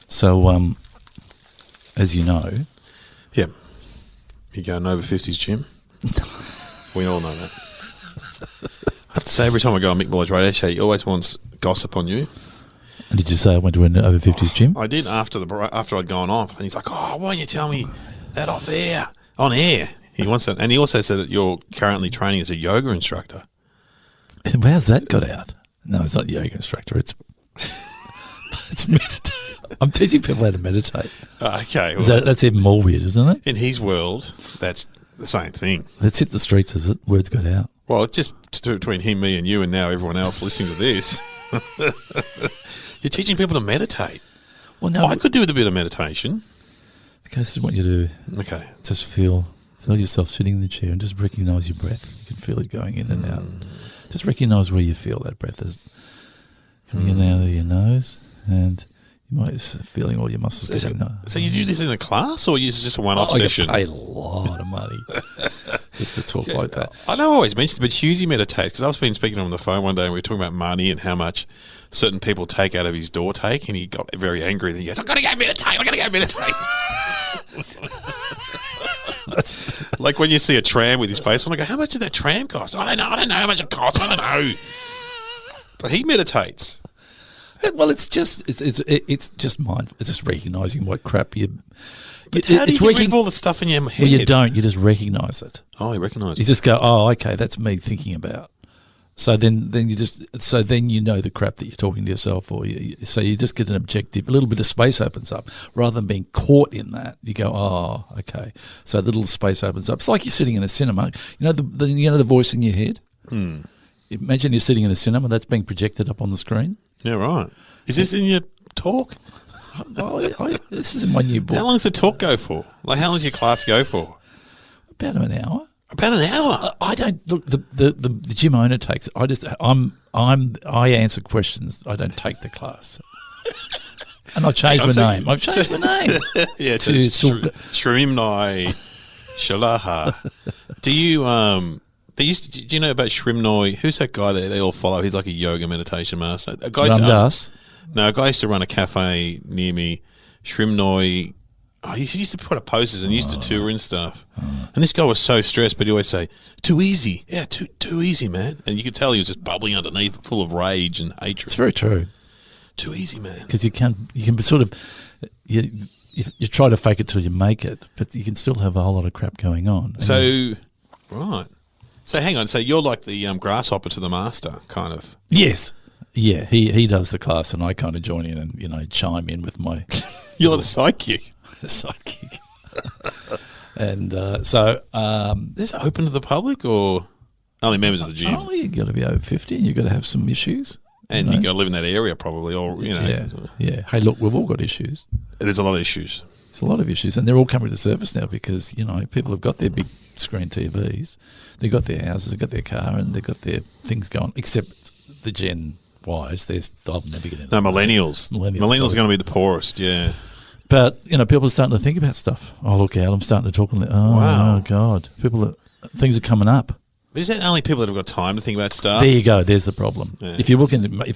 So, as you know, Yeah. You go an over 50s gym. We all know that. I have to say, every time I go on Mick Muller's radio show, he always wants gossip on you. did you say I went to an over 50s gym? I did after I'd gone off. And he's like, oh, why don't you tell me that off air? On air. He wants that. And he also said that you're currently training as a yoga instructor. How's that got out? No, it's not yoga instructor. It's meditate. I'm teaching people how to meditate. Okay. Well, that's even more weird, isn't it? In his world, that's the same thing. Let's hit the streets, is it? Words got out. Well, it's just between him, me, and you, and now everyone else listening to this. You're teaching people to meditate. Well, no, I could do with a bit of meditation. Okay, this is what you do. Okay. Just feel yourself sitting in the chair and just recognise your breath. You can feel it going in and out. Just recognise where you feel that breath is coming in and out of your nose, and you might be feeling all your muscles getting. So you do this in a class, or is it just a one-off session? I get paid a lot of money just to talk like that. I know I always mention it, but Hughesy meditates, because I've been speaking to him on the phone one day and we were talking about money and how much certain people take out of his door take, and he got very angry and he goes, I've got to go meditate. Like when you see a tram with his face on, I go, how much did that tram cost? I don't know how much it costs. I don't know. But he meditates. Well, it's just mind. It's just recognising what crap you. But how do you get rid of all the stuff in your head? Well, you don't. You just recognise it. Oh, you recognise it. You just go, oh, okay, that's me thinking about. So then you know the crap that you're talking to yourself, so you just get an objective. A little bit of space opens up rather than being caught in that. You go, oh, okay. So the little space opens up. It's like you're sitting in a cinema. You know the voice in your head. Imagine you're sitting in a cinema that's being projected up on the screen. Yeah, right. Is this in your talk? This is in my new book. How long does the talk go for? Like, how long does your class go for? About an hour. About an hour. I don't look. The gym owner takes. I answer questions. I don't take the class. And I changed my name. I've changed my name. Yeah, to Shrimnoi Shalaha. Do you do you know about Shrimnoi? Who's that guy that they all follow? He's like a yoga meditation master. A guy used to run a cafe near me. Shrimnoi. Oh, he used to put up posters and used to tour and stuff. And this guy was so stressed, but he always say, too easy. Yeah, too easy, man. And you could tell he was just bubbling underneath, full of rage and hatred. It's very true. Too easy, man. Because you can sort of, you try to fake it till you make it, but you can still have a whole lot of crap going on. So, right. So hang on. So you're like the grasshopper to the master, kind of. Yes. Yeah, he does the class and I kind of join in and, chime in with my... You're the sidekick. Sidekick. And so... is this open to the public or only members of the gym? Oh, you've got to be over 50 and you've got to have some issues. And you've got to live in that area probably, or, Yeah. Hey, look, we've all got issues. There's a lot of issues. There's a lot of issues, and they're all coming to the surface now because, people have got their big screen TVs, they've got their houses, they've got their car, and they've got their things going, except the Gen Ys, they'll never get into millennials. Millennials are going to be the poorest, yeah. But, people are starting to think about stuff. Oh, look out, I'm starting to talk. Oh, God. Things are coming up. But is that only people that have got time to think about stuff? There you go. There's the problem. Yeah. If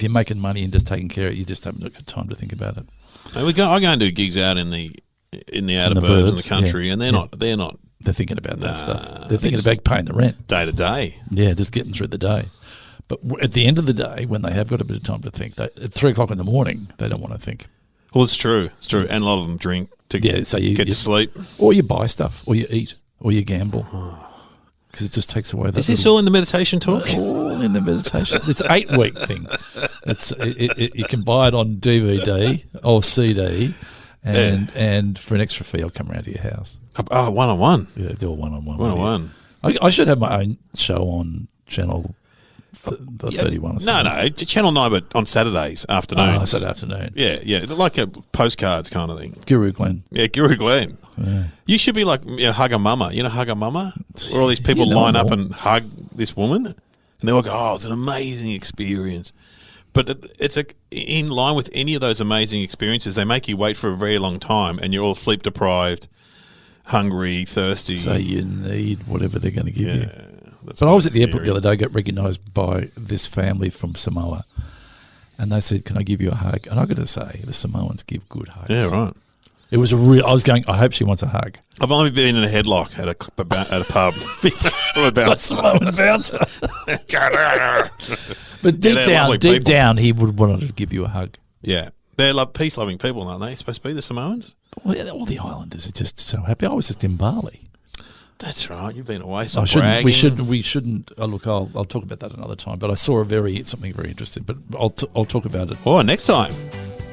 you're making money and just taking care of it, you just haven't got time to think about it. I go and do gigs out in the outer burbs in the country, and they're not. They're thinking about that stuff. They're thinking about paying the rent day to day. Yeah, just getting through the day. But at the end of the day, when they have got a bit of time to think, at 3 o'clock in the morning, they don't want to think. Well, it's true. It's true. And a lot of them drink to get to sleep. Or you buy stuff, or you eat, or you gamble. Because it just takes away that. Is this all in the meditation talk? All in the meditation. It's an 8-week thing. You can buy it on DVD or CD, and for an extra fee, I'll come around to your house. Oh, one-on-one? Yeah, do a one-on-one. One-on-one. I should have my own show on Channel 31 or something. No, Channel 9, but on Saturdays afternoons. Oh, Saturday afternoon. Yeah, like a postcards kind of thing. Guru Glenn. Yeah, Guru Glenn. Yeah. You should be like Hug a Mama. You know Hug a Mama? Where all these people line up and hug this woman, and they all go, oh, it's an amazing experience. But it's in line with any of those amazing experiences, they make you wait for a very long time, and you're all sleep deprived, hungry, thirsty. So you need whatever they're going to give you. But I was at the airport the other day, got recognised by this family from Samoa. and they said, "Can I give you a hug?" And I got to say, the Samoans give good hugs. Yeah, right. It was a real. I was going, I hope she wants a hug. I've only been in a headlock at a pub. From a bouncer. Samoan bouncer. But deep down, he would want to give you a hug. Yeah, they're peace-loving people, aren't they? Supposed to be the Samoans. Well, yeah, all the islanders are just so happy. I was just in Bali. That's right. You've been away. We shouldn't. Oh, look, I'll talk about that another time. But I saw something very interesting. But I'll talk about it. Oh, next time.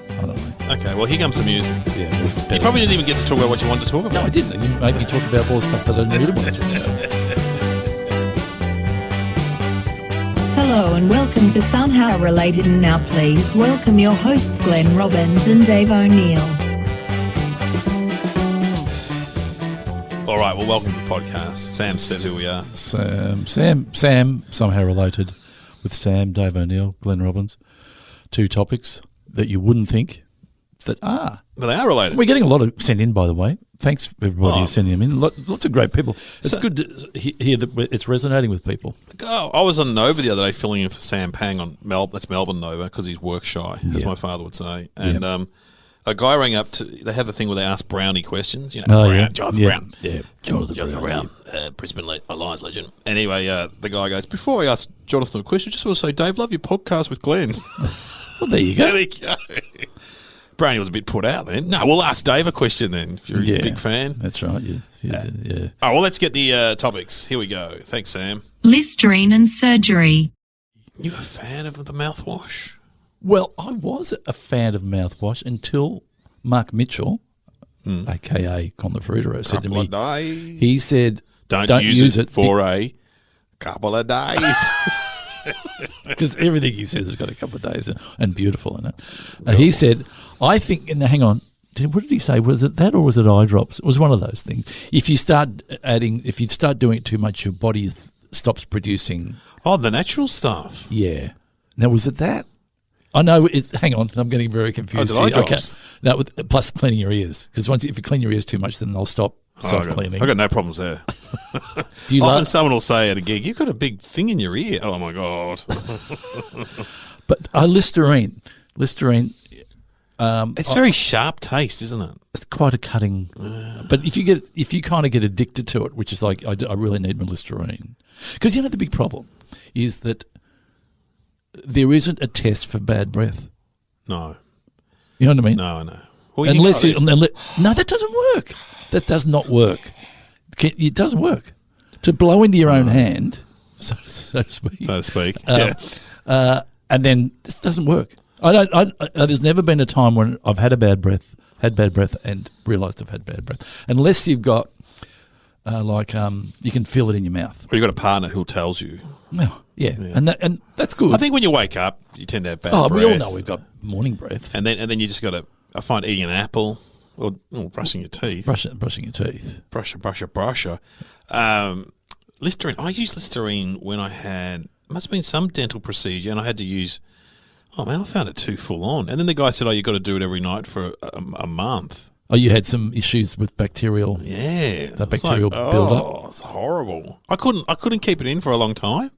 I don't know. Okay, well, here comes the music. Yeah, you probably didn't even get to talk about what you wanted to talk about. No, I didn't. You made me talk about all the stuff that I didn't really want to talk about. Hello and welcome to Somehow Related, and now please welcome your hosts Glenn Robbins and Dave O'Neill. All right, well, welcome to the podcast. Sam said who we are. Sam, somehow related with Sam, Dave O'Neill, Glenn Robbins. Two topics that you wouldn't think that are. But they are related. We're getting a lot of sent in, by the way. Thanks, everybody, who's sending them in. Lots of great people. It's good to hear that it's resonating with people. Oh, I was on Nova the other day filling in for Sam Pang on that's Melbourne Nova, because he's work shy, as my father would say. And a guy rang up they have a thing where they ask Brownie questions. You know, Jonathan Brown. Yeah, Jonathan Brown, Brisbane Alliance legend. Anyway, the guy goes, before I ask Jonathan a question, I just want to say, Dave, love your podcast with Glenn. Well, there you go. There you go. Brownie was a bit put out then. No, we'll ask Dave a question then, if you're a big fan. That's right, yeah. Oh, well, let's get the topics. Here we go. Thanks, Sam. Listerine and Surgery. You a fan of the mouthwash? Well, I was a fan of mouthwash until Mark Mitchell, a.k.a. Con the Fruiterer, said to me, he said, don't use it for a couple of days. Because everything he says has got a couple of days and beautiful in it. He said, I think, hang on, what did he say? Was it that or was it eye drops? It was one of those things. If you start doing it too much, your body stops producing. Oh, the natural stuff. Yeah. Now, was it that? I know. Hang on, I'm getting very confused. Oh, eye drops? No, plus cleaning your ears. Because if you clean your ears too much, then they'll stop self-cleaning. I've got no problems there. Often someone will say at a gig, you've got a big thing in your ear. Oh, my God. But Listerine. It's very sharp taste, isn't it? It's quite a cutting. But if you kind of get addicted to it, which is like, I really need my Listerine. Because the big problem is that there isn't a test for bad breath. No. You know what I mean? No, I know. Well, no, that doesn't work. That does not work. It doesn't work. To blow into your own hand, so to speak. And then this doesn't work. There's never been a time when I've had bad breath, and realised I've had bad breath, unless you've got you can feel it in your mouth. Or you've got a partner who tells you. Oh, yeah. And that's good. I think when you wake up, you tend to have bad breath. Oh, we all know we've got morning breath. And then you just got to. I find eating an apple or brushing your teeth. Brushing your teeth. Brusher. Listerine. I used Listerine when I had must have been some dental procedure, and I had to use. Oh man, I found it too full on. And then the guy said, "Oh, you got to do it every night for a month." Oh, you had some issues with bacterial. Yeah, that bacterial build-up. Oh, it's horrible. I couldn't keep it in for a long time.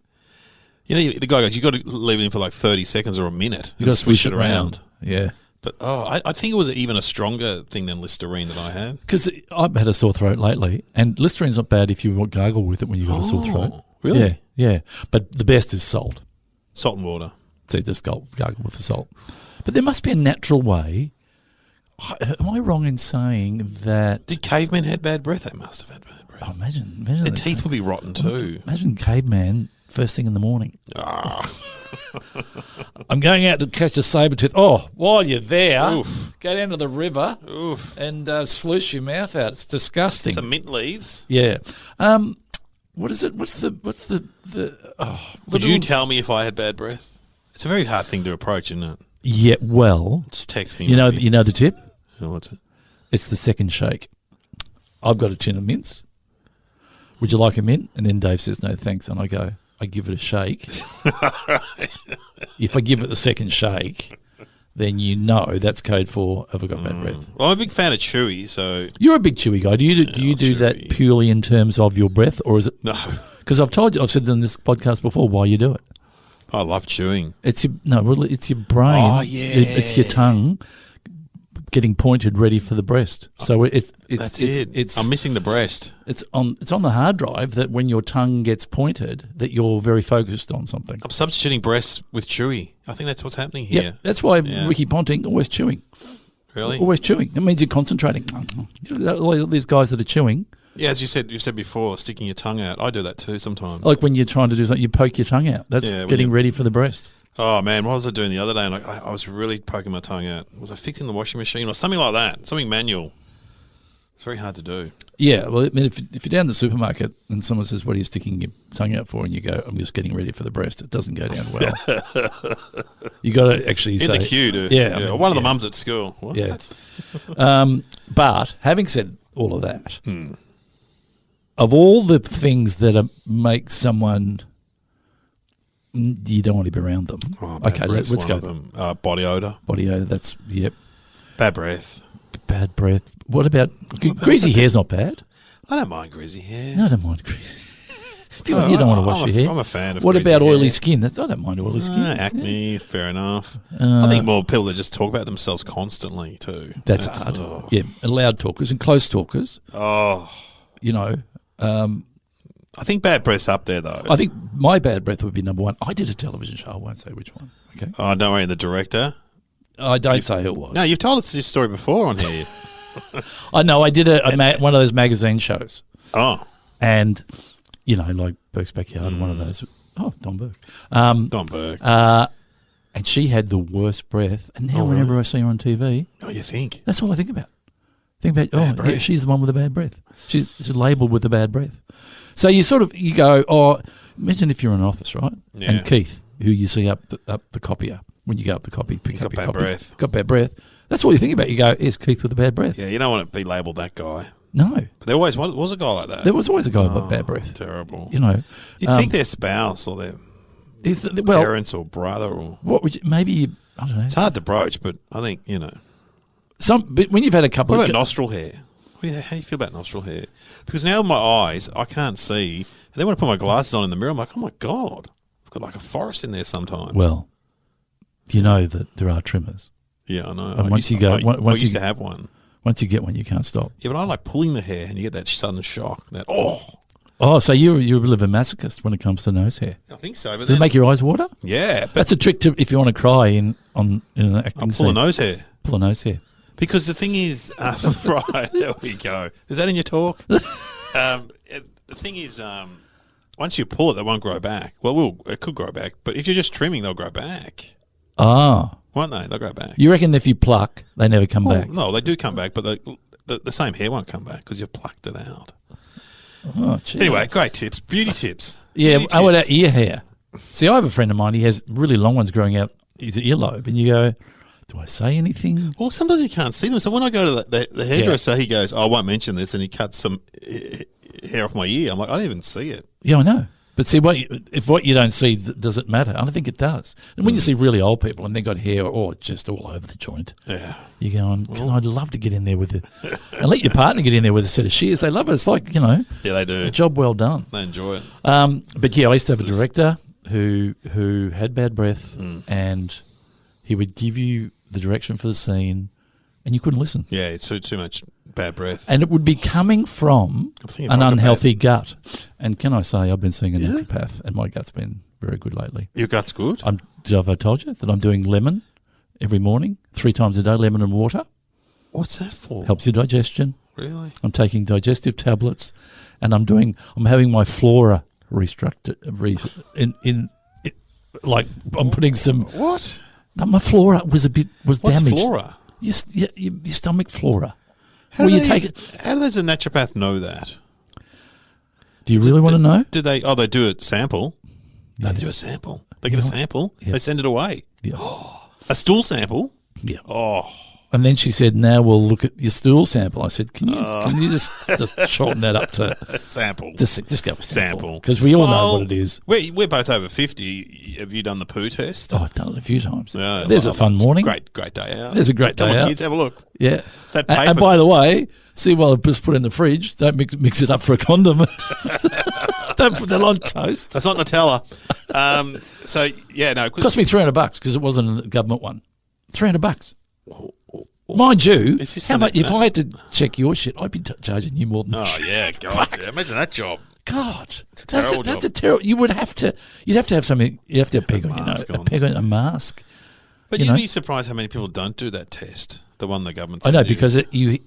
The guy goes, "You got to leave it in for like 30 seconds or a minute. You got to swish it around." Yeah. But I think it was even a stronger thing than Listerine that I had. Because I've had a sore throat lately, and Listerine's not bad if you gargle with it when you've got a sore throat. Really? Yeah. But the best is salt. Salt and water. So just gargle with the salt. But there must be a natural way. Am I wrong in saying that? Did cavemen have bad breath? They must have had bad breath. Oh, imagine their teeth would be rotten too. Imagine caveman first thing in the morning. I'm going out to catch a saber-tooth. Oh, while you're there, go down to the river and sluice your mouth out. It's disgusting. Some mint leaves. Yeah. What is it? What's the Would you tell me if I had bad breath? It's a very hard thing to approach, isn't it? Yeah, well. Just text me. You know the tip? Oh, what's it? It's the second shake. I've got a tin of mints. Would you like a mint? And then Dave says, no, thanks. And I give it a shake. If I give it the second shake, then that's code for have I got bad breath. Well, I'm a big fan of chewy, so... You're a big chewy guy. Do you do that purely in terms of your breath, or is it... No. Because I've said in this podcast before why you do it. I love chewing. It's your brain. Oh, yeah. It's your tongue getting pointed, ready for the breast. So it's I'm missing the breast. It's on the hard drive that when your tongue gets pointed, that you're very focused on something. I'm substituting breast with chewy. I think that's what's happening here. Yeah, that's why Ricky Ponting always chewing. Really? Always chewing. It means you're concentrating. All these guys that are chewing. Yeah, as you've said before, sticking your tongue out. I do that too sometimes. Like when you're trying to do something, you poke your tongue out. That's getting ready for the breast. Oh man, what was I doing the other day? And I was really poking my tongue out. Was I fixing the washing machine or something like that? Something manual. It's very hard to do. Yeah, well, I mean, if you're down the supermarket and someone says, "What are you sticking your tongue out for?" and you go, "I'm just getting ready for the breast," it doesn't go down well. You got to actually say in the queue, dude. Yeah, I mean, one of the mums at school. What? Yeah. But having said all of that, of all the things that make someone, you don't want to be around them. Oh, okay, let's go. Them. Body odor. Body odor. That's Bad breath. Bad breath. What about greasy hair's not bad. I don't mind greasy hair. No, I don't mind greasy. You don't want to wash your hair. I'm a fan of. What about oily hair. skin? I don't mind oily skin. Acne, fair enough. I think more people that just talk about themselves constantly too. That's hard. Yeah, and loud talkers and close talkers. Oh, you know. I think bad breath's up there though. I think my bad breath would be number one. I did a television show. I won't say which one. Okay. Oh, don't worry, the director. I don't say who it was. No, you've told us this story before on here. I know. I did one of those magazine shows. Oh. And, you know, like Burke's Backyard, one of those. Oh, Don Burke. Don Burke. And she had the worst breath. And now whenever I see her on TV. Oh, you think? That's all I think about. Yeah, she's the one with the bad breath. She's labelled with the bad breath. So you go, imagine if you're in an office, right? Yeah. And Keith, who you see up the copier, when you go up the copy, pick up your copies. Breath. Got bad breath. That's all you think about. You go, here's Keith with the bad breath. Yeah, you don't want to be labelled that guy. No. But there always was a guy like that. There was always a guy with bad breath. Terrible. You know. You'd think their spouse or their parents or brother or... What would you, maybe, I don't know. It's hard to broach, but I think, you know... But when you've had a couple What about nostril hair? How do you feel about nostril hair? Because now with my eyes, I can't see. And then when I put my glasses on in the mirror, I'm like, oh my God, I've got like a forest in there sometimes. Well, you know that there are trimmers. Yeah, I know. And I used to have one. Once you get one, you can't stop. Yeah, but I like pulling the hair and you get that sudden shock. So you're a bit of a masochist when it comes to nose hair. I think so. But Does it make your eyes water? Yeah. But that's a trick to if you want to cry in an acting scene. Pull a nose hair. Pull a nose hair. Because the thing is, right, there we go. Is that in your talk? The thing is, once you pull it, they won't grow back. Well, it could grow back, but if you're just trimming, they'll grow back. Ah. Won't they? They'll grow back. You reckon if you pluck, they never come back? No, they do come back, but the same hair won't come back because you've plucked it out. Oh, geez. Anyway, great tips. Beauty tips. What about ear hair? See, I have a friend of mine, he has really long ones growing out his earlobe, and you go... Do I say anything? Well, sometimes you can't see them. So when I go to the hairdresser, he goes, I won't mention this, and he cuts some hair off my ear. I'm like, I didn't even see it. Yeah, I know. But see, if what you don't see, does it matter? I don't think it does. And when you see really old people and they've got hair just all over the joint, you're going, I'd love to get in there with it. And let your partner get in there with a set of shears. They love it. It's like, you know. Yeah, they do. A job well done. They enjoy it. But yeah, I used to have a director who had bad breath and he would give you the direction for the scene, and you couldn't listen. Yeah, it's too much bad breath. And it would be coming from an unhealthy gut. And can I say, I've been seeing a naturopath, and my gut's been very good lately. Your gut's good? Have I told you that I'm doing lemon every morning, 3 times a day, lemon and water? What's that for? Helps your digestion. Really? I'm taking digestive tablets, and I'm having my flora restructured. I'm putting some... What? My flora was damaged. What's flora? Your stomach flora. How does a naturopath know that? Do you really want to know? Do they? Oh, they do a sample. Yeah. They do a sample. They get a sample. Yeah. They send it away. Yeah. A stool sample. Yeah. Oh. And then she said, "Now we'll look at your stool sample." I said, "Can you just shorten that up to sample? Just go with sample because we all know what it is." We're both over 50. Have you done the poo test? Oh, I've done it a few times. There's a fun morning. Great day out. There's a great day out. Come on, kids, have a look. Yeah. And by the way, see while it's just put in the fridge, don't mix it up for a condom. Don't put that on toast. That's not Nutella. So yeah, no, It cost me $300 because it wasn't a government one. $300. Mind you, Is this how an- much? If I had to check your shit, I'd be charging you more than. Oh yeah, God, yeah, imagine that job. God, terrible that's a job. terrible. You would have to. You'd have to have something. You have to have a peg on your nose, mask on. a peg on a mask. But You you'd know? be surprised how many people don't do that test. The one the government. I know, sends you. because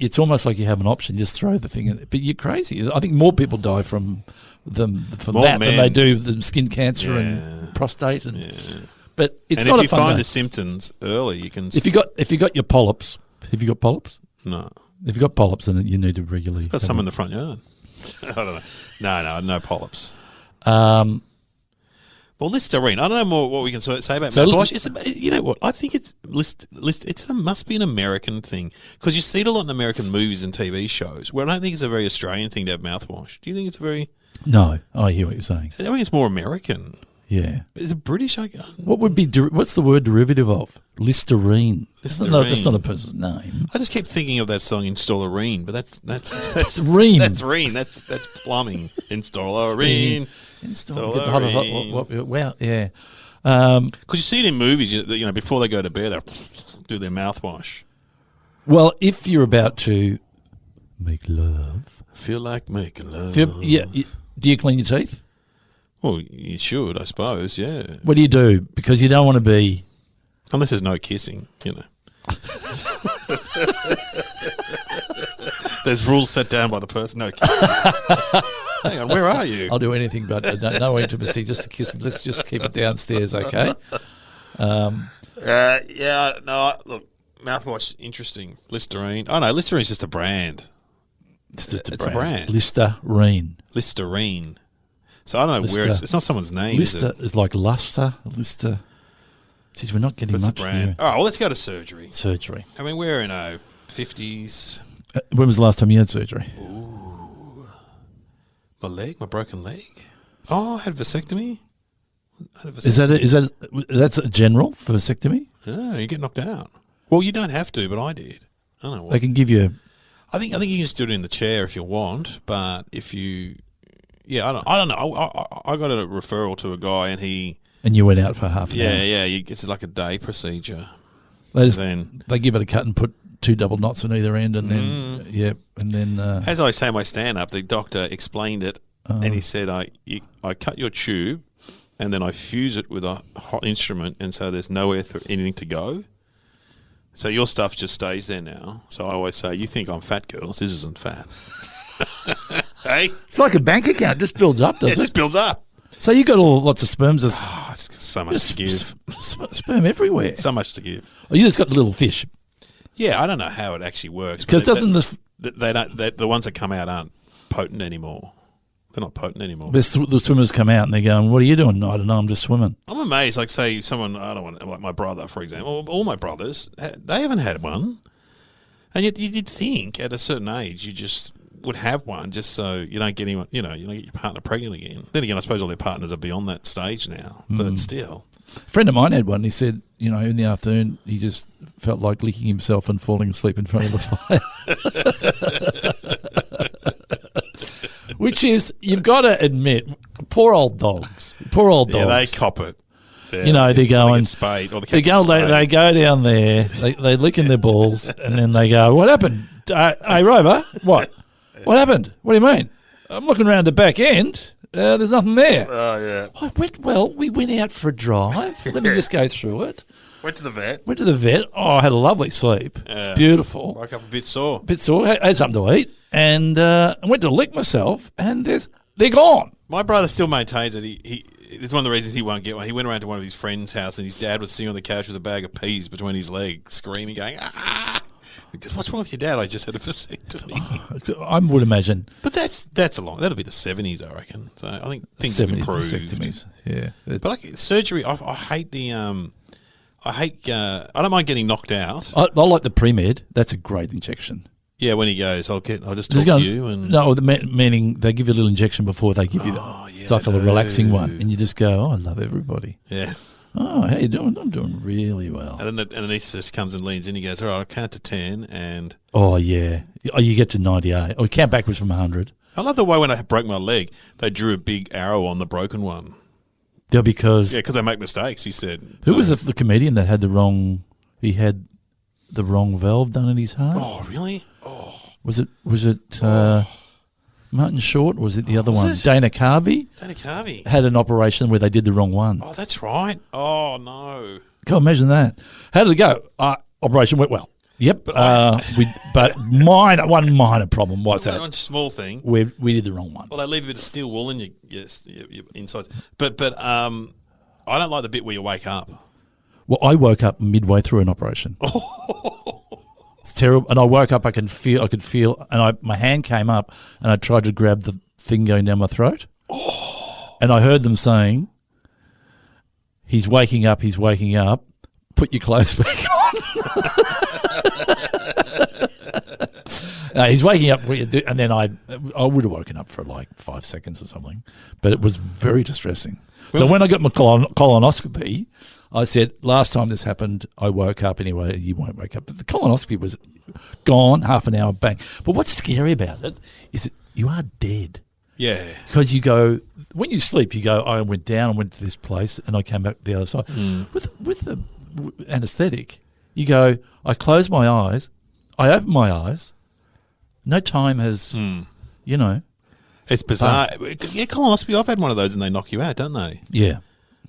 it's almost like you have an option. Just throw the thing in. But you're crazy. I think more people die from More that than men. they do the skin cancer Yeah. and prostate. But it's and not if a you fun find game. the symptoms early, you can. If you got your polyps, have you got polyps? No, If you got polyps, then you need to regularly. got some in the front yard. I don't know. No polyps. Well, Listerine. I don't know more what we can say about So mouthwash. You know what? I think it's it must be an American thing because you see it a lot in American movies and TV shows. Where I don't think it's a very Australian thing to have mouthwash. Do you think it's a very? No, I hear what you're saying. I think it's more American. Yeah. Is it British? What would be? What's the word derivative of Listerine? Listerine. That's not a person's name. I just keep thinking of that song "Install-a-reen," but that's Reen. That's Reen. That's plumbing. Install-a-reen. Wow. Yeah. Because you see it in movies, you know, before they go to bed, they do their mouthwash. Well, if you're about to make love, Feel like making love. do you clean your teeth? Well, you should, I suppose, yeah. What do you do? Because you don't want to be. Unless there's no kissing, you know. There's rules set down by the person. No kissing. Hang on, where are you? I'll do anything, but no intimacy, just a kiss. Let's just keep it downstairs, okay? Yeah, no, look, mouthwash, interesting. Listerine. Oh, no, Listerine's just a brand. It's a brand. Listerine. Listerine. So I don't know where Lister. it's not someone's name, is Lister it? is like luster. Lister. Geez, we're not getting It's a much brand. here. All right, well, let's go to surgery. Surgery. I mean, we're in 50s. When was the last time you had surgery? My broken leg. Oh, I had vasectomy. That's a general for vasectomy? Yeah, you get knocked out. Well, you don't have to, but I did. I don't know. They can give you. I think you can just do it in the chair if you want, but if you, I don't know. I got a referral to a guy, and he. And you went out for half an hour. It's like a day procedure. They give it a cut and put 2 double knots on either end, and then As I say in my stand up, the doctor explained it, and he said, I cut your tube, and then I fuse it with a hot instrument, and so there's nowhere for anything to go. So your stuff just stays there now. So I always say, you think I'm fat, girls? This isn't fat. Hey, it's like a bank account. It just builds up, does it just builds up. So you got lots of sperms. There's Oh, it's so much to give. sperm everywhere. So much to give. Oh, you just got the little fish. Yeah, I don't know how it actually works. Because doesn't this... the ones that come out aren't potent anymore. They're not potent anymore. The swimmers come out and they're going, what are you doing? I don't know, I'm just swimming. I'm amazed. Like, say, someone, I don't want, like my brother, for example, all my brothers, they haven't had one. And yet you'd think at a certain age you just would have one just so you don't get anyone, you don't get your partner pregnant again. Then again, I suppose all their partners are beyond that stage now. But still. A friend of mine had one. He said, in the afternoon, he just felt like licking himself and falling asleep in front of the fire. Which is, you've got to admit, poor old dogs. Yeah, they cop it. Yeah, they're going. They go down there, they lick in their balls, and then they go, what happened? Hey, Rover, what? What happened? What do you mean? I'm looking around the back end. There's nothing there. Oh, yeah. We went out for a drive. Let me just go through it. Went to the vet. Oh, I had a lovely sleep. It's beautiful. Woke up a bit sore. Had something to eat, and I went to lick myself, and they're gone. My brother still maintains that it's one of the reasons he won't get one. He went around to one of his friends' house, and his dad was sitting on the couch with a bag of peas between his legs, screaming, going, ah! What's wrong with your dad? I just had a vasectomy. I would imagine. But that'll be the 70s, I reckon. So I think things have 70s improved. vasectomies, yeah. But like surgery, I hate the I don't mind getting knocked out. I like the pre-med. That's a great injection. Yeah, when he goes, I'll just talk to you. And no, meaning they give you a little injection before they give you it's like a relaxing one, and you just go, I love everybody. Yeah. Oh, how you doing? I'm doing really well. And then the anaesthetist comes and leans in. He goes, all right, I'll count to 10. And oh, yeah. Oh, you get to 98. Or count backwards from 100. I love the way when I broke my leg, they drew a big arrow on the broken one. Yeah, because Yeah, because they make mistakes, he said. Who was the comedian that had the wrong? He had the wrong valve done in his heart. Oh, really? Oh. Was it Martin Short? Or was it the other one? it? Dana Carvey Dana Carvey. had an operation where they did the wrong one. Oh, that's right. Oh, no. Can't imagine that. How did it go? Operation went well. Yep. But one minor problem. What's that? One small thing. We did the wrong one. Well, they leave a bit of steel wool in your insides. But I don't like the bit where you wake up. Well, I woke up midway through an operation. It's terrible. And I woke up. I could feel, and my hand came up, and I tried to grab the thing going down my throat. And I heard them saying, "He's waking up. He's waking up. Put your clothes back on." He's waking up, and then I would have woken up for like 5 seconds or something, but it was very distressing. So when I got my colonoscopy, I said, last time this happened, I woke up anyway. You won't wake up. But the colonoscopy was gone, half an hour, bang. But what's scary about it is that you are dead. Yeah. Because you go, when you sleep, you go, I went down, I went to this place, and I came back the other side. With the anaesthetic, you go, I close my eyes, I open my eyes, no time has, It's bizarre. Yeah, colonoscopy, I've had one of those and they knock you out, don't they? Yeah.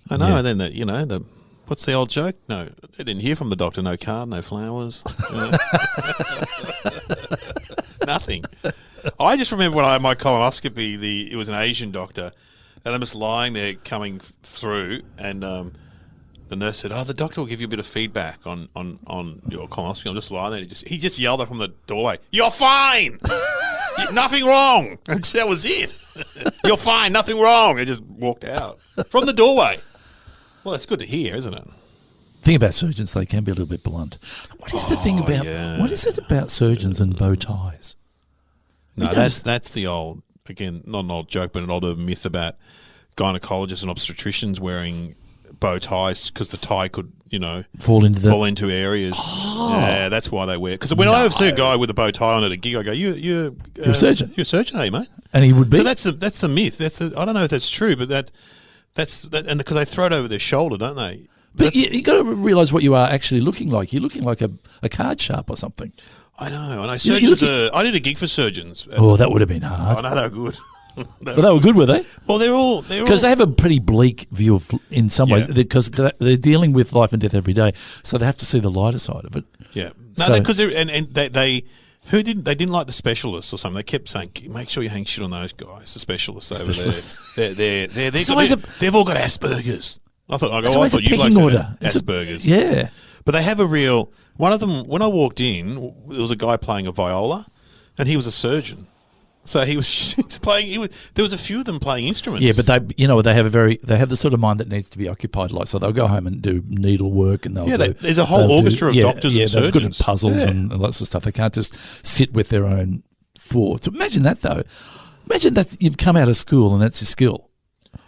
I know, Yeah. and then, what's the old joke? No, they didn't hear from the doctor, no card, no flowers. Nothing. I just remember when I had my colonoscopy, it was an Asian doctor, and I'm just lying there coming through, and the nurse said, "Oh, the doctor will give you a bit of feedback on your colonoscopy." I'm just lying there. He just yelled out from the doorway, "You're fine, nothing wrong." And that was it. "You're fine, nothing wrong." I just walked out from the doorway. Well, that's good to hear, isn't it? The thing about surgeons, they can be a little bit blunt. What is the thing about? Yeah. What is it about surgeons and bow ties? No, that's the old, again, not an old joke, but an old urban myth about gynecologists and obstetricians wearing bow ties because the tie could, Fall into areas. Yeah, that's why they wear. Because when I see a guy with a bow tie on at a gig, I go, "You're a surgeon. You're a surgeon, are you, mate?" And he would be. So that's the myth. I don't know if that's true, but that's and because they throw it over their shoulder, don't they? But you got to realise what you are actually looking like. You're looking like a card sharp or something. I know. And I did a gig for surgeons. Oh, that would have been hard. I know, they were good. But they were good, were they? Well, they're all because they have a pretty bleak view in some ways because they're dealing with life and death every day, so they have to see the lighter side of it. Yeah, no, because they didn't like the specialists or something. They kept saying, "Make sure you hang shit on those guys, the specialists over there. They've all got Asperger's." I thought you guys had Asperger's. Yeah, but they have a real one of them. When I walked in, there was a guy playing a viola, and he was a surgeon. So he was playing. There was a few of them playing instruments. Yeah, but they have the sort of mind that needs to be occupied. Like, so they'll go home and do needlework, and there's a whole orchestra of doctors and surgeons. They're good at puzzles and lots of stuff. They can't just sit with their own thoughts. Imagine that though. Imagine that you've come out of school and that's your skill.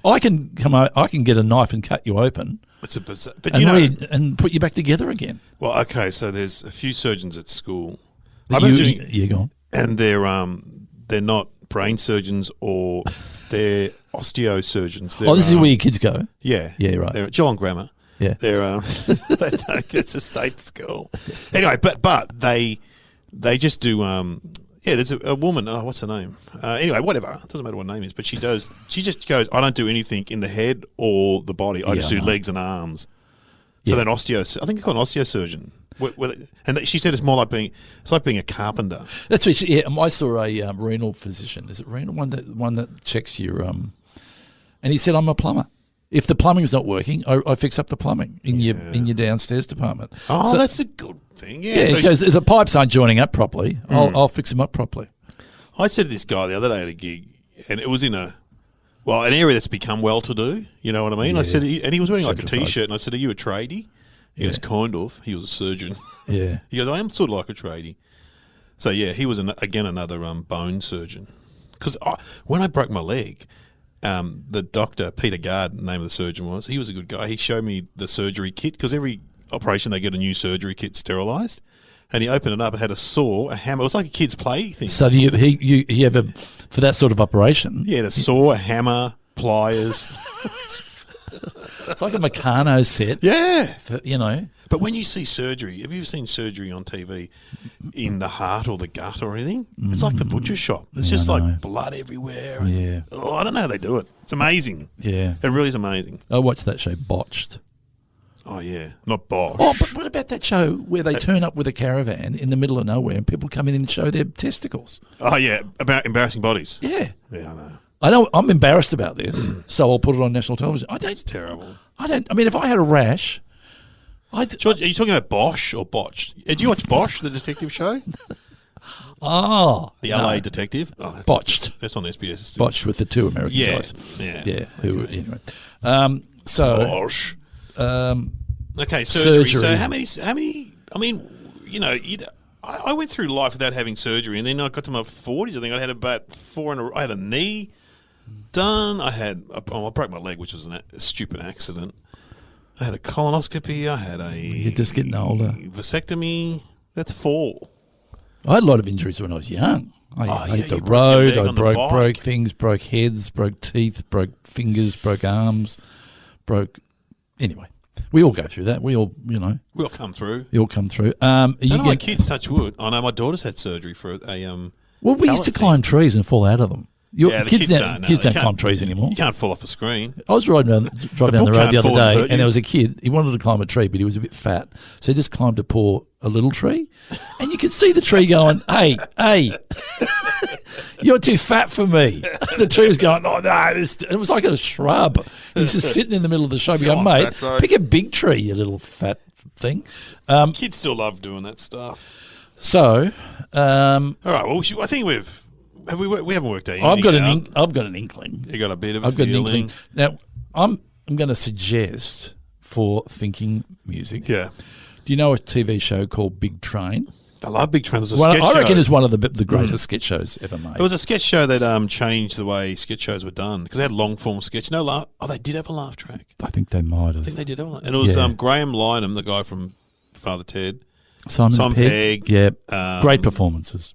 I can get a knife and cut you open. It's a bizarre, but and put you back together again. Well, okay, so there's a few surgeons at school. Go on. And they're not brain surgeons or they're osteosurgeons. This is where your kids go? Yeah. Yeah, right. They're at Geelong Grammar. Yeah. They're it's a state school. Anyway, but they just do there's a woman, what's her name? Anyway, whatever. It doesn't matter what her name is, but she just goes, "I don't do anything in the head or the body. I just do legs and arms." So then I think it's called an osteosurgeon. And she said it's more like being a carpenter. That's what I saw a renal physician. Is it renal? One that checks your and he said, "I'm a plumber. If the plumbing's not working, I fix up the plumbing in your downstairs department." Oh, so that's a good thing. Yeah, so because if the pipes aren't joining up properly, I'll fix them up properly. I said to this guy the other day at a gig, and it was in an area that's become well-to-do. You know what I mean? Yeah. I said, and he was wearing like a T-shirt, and I said, "Are you a tradie?" He goes, "Kind of." He was a surgeon. Yeah. He goes, "I am sort of like a tradie." So yeah, he was another bone surgeon. Because when I broke my leg, the doctor, Peter Gard, the name of the surgeon was, he was a good guy. He showed me the surgery kit because every operation they get a new surgery kit sterilised. And he opened it up and had a saw, a hammer. It was like a kid's play thing. So you have for that sort of operation? Yeah, a saw, a hammer, pliers. It's like a Meccano set. Yeah. For, you know. But when you see surgery, have you ever seen surgery on TV in the heart or the gut or anything? It's like the butcher shop. There's just like blood everywhere. Yeah. Oh, I don't know how they do it. It's amazing. Yeah. It really is amazing. I watched that show, Botched. Oh, yeah. Not Bosch. Oh, but what about that show where they turn up with a caravan in the middle of nowhere and people come in and show their testicles? Oh, yeah. About embarrassing bodies. Yeah. Yeah, I know. I know I'm embarrassed about this, so I'll put it on national television. It's terrible. I mean, if I had a rash, George, are you talking about Bosch or Botched? Did you watch Bosch, the detective show? Oh. The LA detective? Oh, Botched. That's on SBS still. Botched with the two American guys. Yeah. Anyway. Bosch. Okay, surgery. So how many? I mean, you know, I went through life without having surgery, and then I got to my 40s. I think I had about 4 I had a knee done. I broke my leg, which was a stupid accident. I had a colonoscopy. I had You're just getting older. Vasectomy. That's 4. I had a lot of injuries when I was young. I hit the you broke your road. leg I on the broke bike. things, broke heads, broke teeth, broke fingers, broke arms, Anyway, we all go through that. We all, you know. We'll come through. You all come through. My kids, touch wood. I know my daughter's had surgery for a Well, we used to climb trees and fall out of them. The kids don't climb trees anymore. You can't fall off a screen. I was driving down the road the other day, and there was a kid. He wanted to climb a tree, but he was a bit fat, so he just climbed a little tree, and you could see the tree going, "Hey, you're too fat for me." The tree was going, "Oh no!" It was like a shrub. He's just sitting in the middle of the shrub. You go, "Mate, pick a big tree, you little fat thing." Kids still love doing that stuff. So, all right. Well, I think we haven't worked out. I've got an inkling. You got a bit of a I've got an feeling. inkling. Now, I'm going to suggest for thinking music. Yeah. Do you know a TV show called Big Train? I love Big Train. There's a sketch show. I reckon it's one of the greatest sketch shows ever made. It was a sketch show that changed the way sketch shows were done because they had long form sketch. No laugh. Oh, they did have a laugh track. I think they might have. I think they did have a laugh. And it was Graham Lynham, the guy from Father Ted. Simon Pegg. Yeah. Great performances.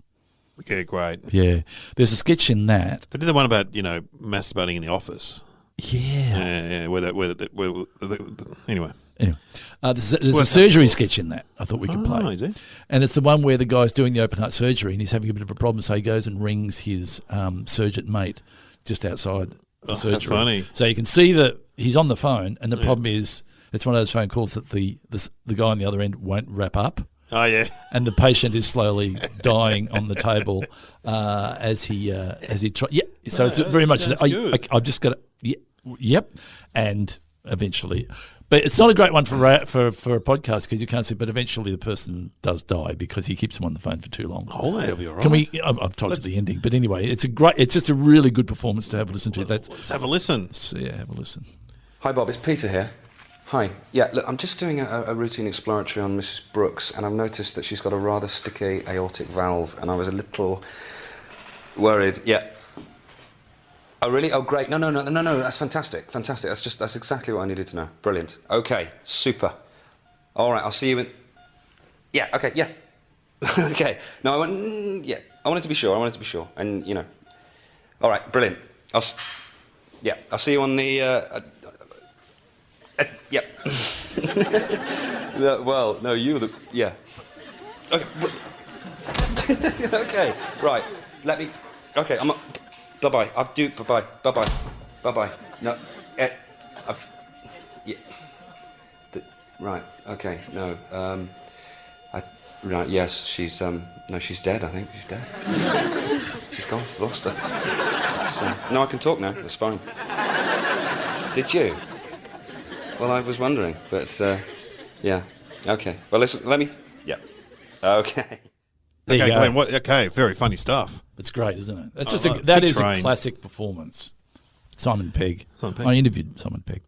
Yeah, great. Yeah. There's a sketch in that. They did the one about, masturbating in the office. Yeah. Yeah. Anyway. There's a surgery sketch in that I thought we could play. Is it? And it's the one where the guy's doing the open heart surgery and he's having a bit of a problem, so he goes and rings his surgeon mate just outside the surgery. That's funny. So you can see that he's on the phone, and the problem is it's one of those phone calls that the guy on the other end won't wrap up. Oh, yeah. And the patient is slowly dying on the table as he tries. Yeah. So it's very much that I've just got to, yep. And eventually, but it's not a great one for a podcast because you can't see. But eventually, the person does die because he keeps them on the phone for too long. Oh, that'll be all right. Can we? I've told you the ending, but anyway, it's just a really good performance to have a listen to. Let's have a listen. Have a listen. Hi, Bob. It's Peter here. Hi. Yeah, look, I'm just doing a routine exploratory on Mrs. Brooks, and I've noticed that she's got a rather sticky aortic valve, and I was a little worried. Yeah. Oh, really? Oh, great. No, that's fantastic. Fantastic. That's exactly what I needed to know. Brilliant. Okay, super. All right, I'll see you in... Yeah, okay, yeah. Okay. No, I wanted to be sure. And, All right, brilliant. I'll see you on the... Yeah. Well, no, yeah. Okay. Okay, right. Let me... Okay, I'm... Bye-bye. Bye-bye. Bye-bye. Bye-bye. No. Yeah. Right. Okay. No. Right. Yes. She's. No. She's dead. I think she's dead. She's gone. Lost her. So, no, I can talk now. That's fine. Did you? Well, I was wondering, but yeah. Okay. Well, listen. Let me. Yeah. Okay. Okay, Glenn. Okay. Very funny stuff. It's great, isn't it? It's just that is a classic performance. Simon Pegg. I interviewed Simon Pegg.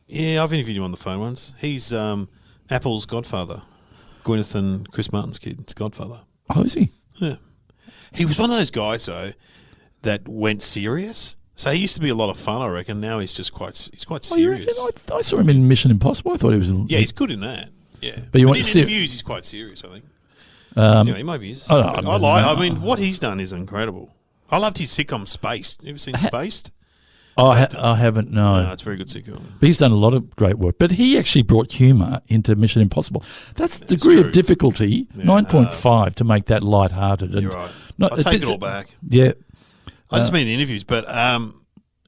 Yeah, I've interviewed him on the phone once. He's Apple's godfather. Gwyneth and Chris Martin's kid's godfather. Oh, is he? Yeah. He was one of those guys, though, that went serious. So he used to be a lot of fun, I reckon. Now he's quite serious. I saw him in Mission Impossible. I thought he was... Yeah, he's good in that. Yeah. But in interviews, he's quite serious, I think. He maybe is. I mean, what he's done is incredible. I loved his sitcom Spaced. You ever seen Spaced? I haven't, no. No, it's very good sitcom. But he's done a lot of great work. But he actually brought humour into Mission Impossible. That's the degree true. of difficulty, 9.5, to make that lighthearted. And You're right. I take it all back. Yeah. I just mean interviews, but I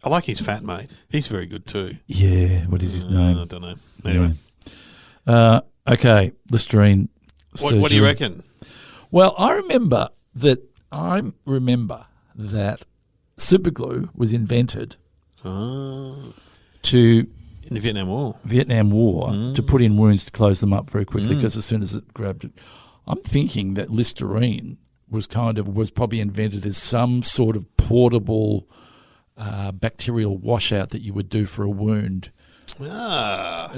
like his fat mate. He's very good too. Yeah, what is his name? I don't know. Anyway. Yeah. Okay, Listerine surgery. What do you reckon? Well, I remember that superglue was invented to in the Vietnam War. to put in wounds to close them up very quickly, because as soon as it grabbed it, I'm thinking that Listerine was probably invented as some sort of portable bacterial washout that you would do for a wound. Like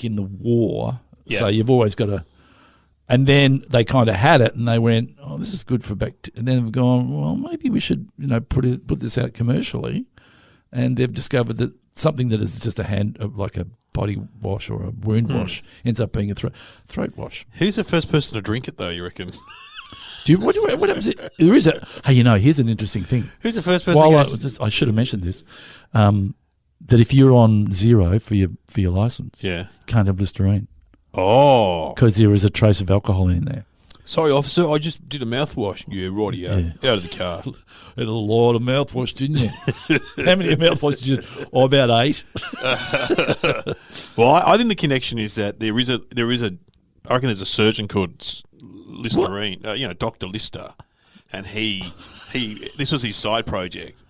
in the war. Yeah. So you've always got to. And then they kind of had it, and they went, "Oh, this is good for bacteria." And then they've gone, "Well, maybe we should, put this out commercially." And they've discovered that something that is just like a body wash or a wound wash ends up being a throat wash. Who's the first person to drink it, though, you reckon? What happens? There is here's an interesting thing. Who's the first person? I should have mentioned this. That if you're on zero for your license, you can't have Listerine. Oh. Because there is a trace of alcohol in there. Sorry, officer, I just did a mouthwash. Yeah, rightio. Yeah. Out of the car. Had a lot of mouthwash, didn't you? How many mouthwash did you? Oh, about 8. Well, I think the connection is that there is a. I reckon there's a surgeon called Listerine. Dr. Lister, and this was his side project,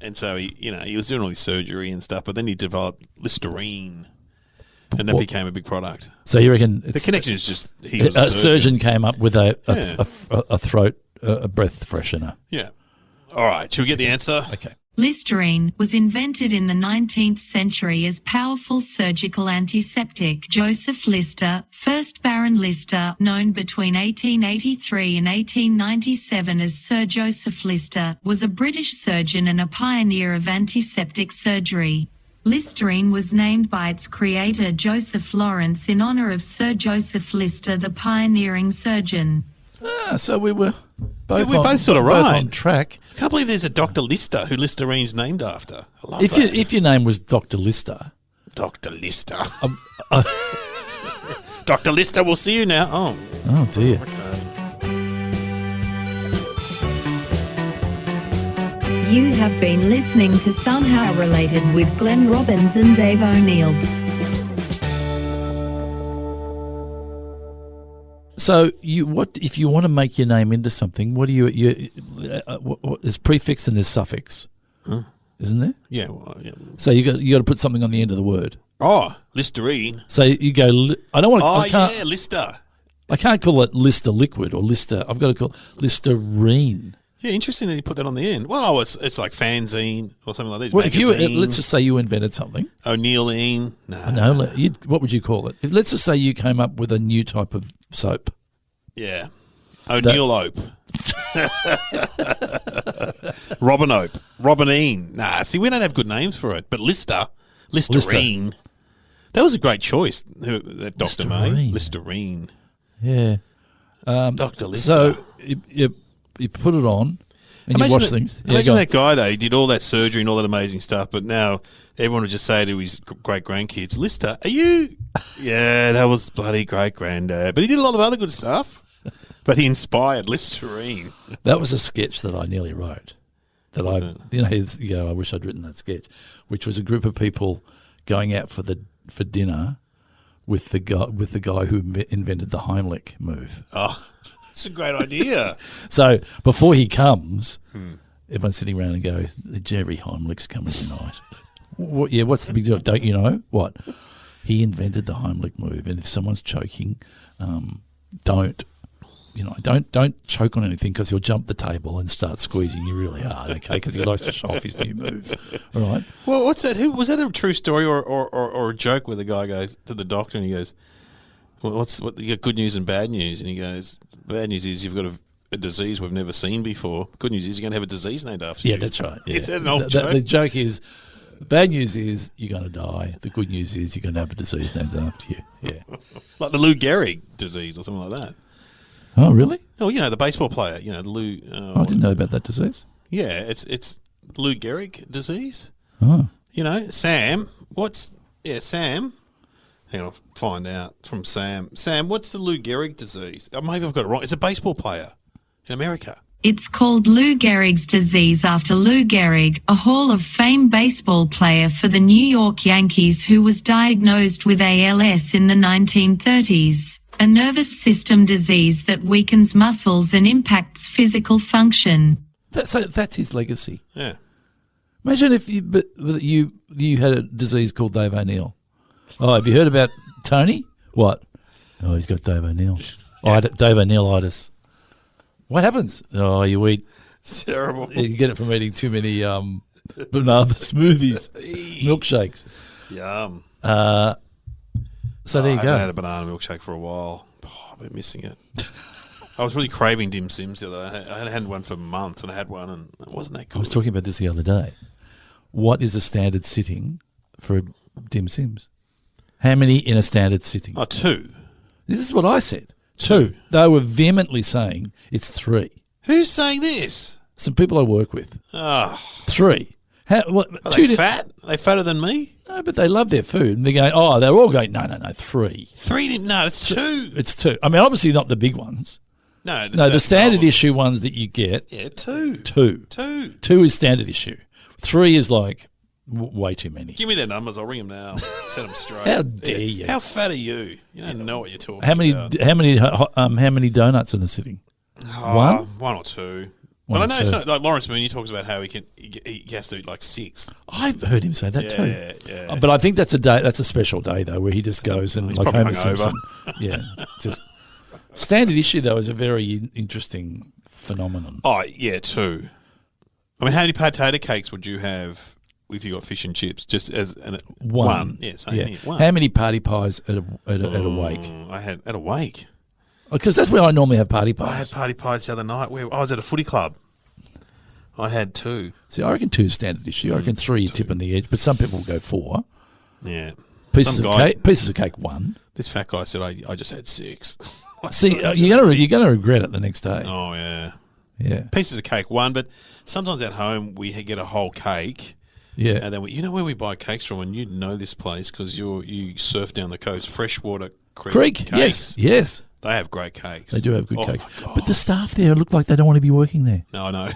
and so he was doing all his surgery and stuff, but then he developed Listerine. And that became a big product. So you reckon the connection is just a surgeon came up with a breath freshener. Yeah. All right. Should we get the answer? Okay. Listerine was invented in the 19th century as powerful surgical antiseptic. Joseph Lister, 1st Baron Lister, known between 1883 and 1897 as Sir Joseph Lister, was a British surgeon and a pioneer of antiseptic surgery. Listerine was named by its creator Joseph Lawrence in honour of Sir Joseph Lister, the pioneering surgeon. So we were both sort of right on track. I can't believe there's a Dr. Lister who Listerine's named after. I love that. If your name was Dr. Lister. Dr. Lister. Dr. Lister, we'll see you now. Oh dear. You have been listening to Somehow Related with Glenn Robbins and Dave O'Neill. So what if you want to make your name into something? What do you there's prefix and there's suffix, isn't there? Yeah. Well, yeah. So you got to put something on the end of the word. Oh, Listerine. So you go. I don't want to. Lister. I can't call it Lister liquid or Lister. I've got to call Listerine. Yeah, interesting that you put that on the end. Well, it's like fanzine or something like that. Well, if let's just say you invented something. O'Neiline. No, what would you call it? Let's just say you came up with a new type of soap. Yeah. O'Neill Ope. Robin Ope. Robinine. Nah, see, we don't have good names for it. But Listerine. That was a great choice that Dr. made. Listerine. Yeah. Dr. Lister. So you put it on and you wash things. Imagine that guy, though. He did all that surgery and all that amazing stuff, but now everyone would just say to his great-grandkids, Lister, are you? Yeah, that was bloody great-granddad. But he did a lot of other good stuff. But he inspired Listerine. That was a sketch that I nearly wrote. I wish I'd written that sketch, which was a group of people going out for dinner with the guy who invented the Heimlich move. Oh, that's a great idea. So before he comes, everyone's sitting around and goes, Jerry Heimlich's coming tonight. What's the big deal? Don't you know? What? He invented the Heimlich move, and if someone's choking, don't choke on anything because he'll jump the table and start squeezing you really hard, okay? Because he likes to show off his new move. All right. Well, what's that? Was that a true story or a joke where the guy goes to the doctor and he goes, well, you got good news and bad news? And he goes, bad news is you've got a disease we've never seen before. Good news is you're going to have a disease named after you. Yeah, that's right. Yeah. Is that an old joke? The joke is, the bad news is you're going to die. The good news is you're going to have a disease named after you. Yeah. Like the Lou Gehrig disease or something like that. Oh, really? Oh, the baseball player, the Lou. I didn't know about that disease. Yeah, it's Lou Gehrig disease. Oh. You know, Sam. Sam. Hang on, I'll find out from Sam. Sam, what's the Lou Gehrig disease? Oh, maybe I've got it wrong. It's a baseball player in America. It's called Lou Gehrig's disease after Lou Gehrig, a Hall of Fame baseball player for the New York Yankees who was diagnosed with ALS in the 1930s, a nervous system disease that weakens muscles and impacts physical function. That's his legacy. Yeah. Imagine if you had a disease called Dave O'Neill. Oh, have you heard about Tony? What? Oh, he's got Dave O'Neill. Dave O'Neillitis. What happens? Oh, you eat. It's terrible. You get it from eating too many banana smoothies, milkshakes. Yum. So there you go. I haven't had a banana milkshake for a while. Oh, I've been missing it. I was really craving dim sims the other day. I hadn't had one for months, and I had one, and it wasn't that good. I was talking about this the other day. What is a standard sitting for dim sims? How many in a standard sitting? Oh, 2. This is what I said. 2. They were vehemently saying it's 3. Who's saying this? Some people I work with. Oh. 3. Are they fat? Are they fatter than me? No, but they love their food. And they're going, they're all going, no, 3. 3? No, it's 2. It's 2. I mean, obviously not the big ones. No, the standard issue ones that you get. Yeah, 2. 2. 2 is standard issue. 3 is like way too many. Give me their numbers. I'll ring them now. Set them straight. How dare you? How fat are you? You don't know what you're talking about. How many donuts in a sitting? 1 or 2. Well, I know it's not, like Lawrence Mooney talks about how he has to eat like 6. I've heard him say that too. Yeah. But I think that's a special day though, where he just goes and like Homer Simpson. Yeah, just standard issue though is a very interesting phenomenon. Oh yeah, 2. I mean, how many potato cakes would you have if you got fish and chips? Just as one. Yeah, same here. 1. How many party pies at a wake? I had at a wake. Because that's where I normally have party pies. I had party pies the other night where I was at a footy club. I had 2. See, I reckon 2 is standard issue. I reckon 3 you tip on the edge, but some people will go 4. Yeah. Pieces of cake 1. This fat guy said I just had 6. See, you're gonna regret it the next day. Oh yeah. Yeah. Pieces of cake 1, but sometimes at home we get a whole cake. Yeah. And then you know where we buy cakes from, and you know this place because you surf down the coast. Freshwater Creek. Cakes. Yes. They have great cakes. They do have good cakes. But the staff there look like they don't want to be working there. No, I know.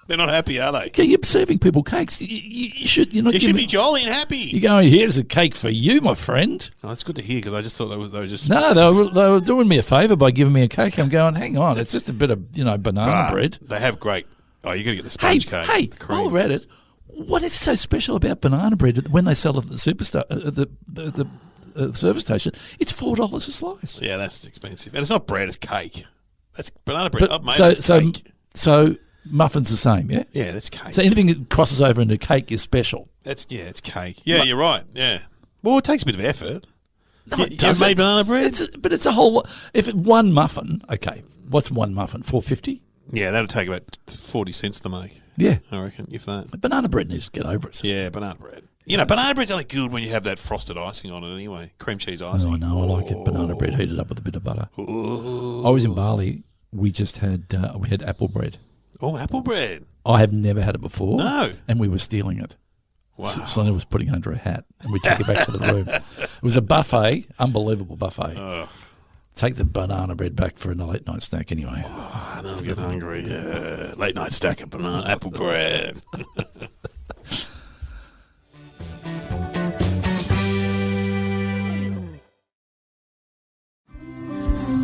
They're not happy, are they? Yeah, you're serving people cakes. You should. You should be jolly and happy. You're going, here's a cake for you, my friend. Oh, that's good to hear because I just thought they were just. No, they were doing me a favour by giving me a cake. I'm going, hang on, it's just a bit of banana bread. They have great. Oh, you got to get the sponge cake. Hey, while we're at it, what is so special about banana bread when they sell it at the superstar the service station? It's $4 a slice. Yeah, that's expensive, and it's not bread; it's cake. That's banana bread. Cake. So muffins the same, yeah? Yeah, that's cake. So anything that crosses over into cake is special. It's cake. Yeah, you're right. Yeah. Well, it takes a bit of effort. No, it doesn't. You made banana bread? But it's a whole... If one muffin... Okay, what's one muffin? $4.50? Yeah, that'll take about 40 cents to make. Yeah. I reckon, if that. But banana bread needs to get over it. Yeah, banana bread. Banana bread's only good when you have that frosted icing on it anyway. Cream cheese icing. Oh, no, I like it. Banana bread heated up with a bit of butter. Ooh. I was in Bali. We just had... we had apple bread. Oh, apple bread. I have never had it before. No. And we were stealing it. Wow. Selena was putting it under a hat and we take it back to the room. It was a buffet, unbelievable buffet. Ugh. Take the banana bread back for a late night snack anyway. Oh, I'm getting hungry. Yeah. Late night stack of apple bread.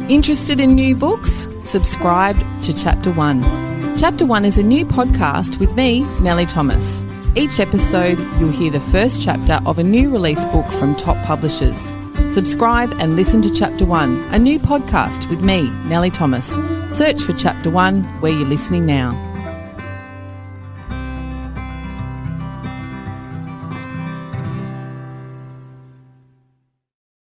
Interested in new books? Subscribe to Chapter 1. Chapter 1 is a new podcast with me, Nellie Thomas. Each episode, you'll hear the first chapter of a new release book from top publishers. Subscribe and listen to Chapter 1, a new podcast with me, Nellie Thomas. Search for Chapter 1 where you're listening now.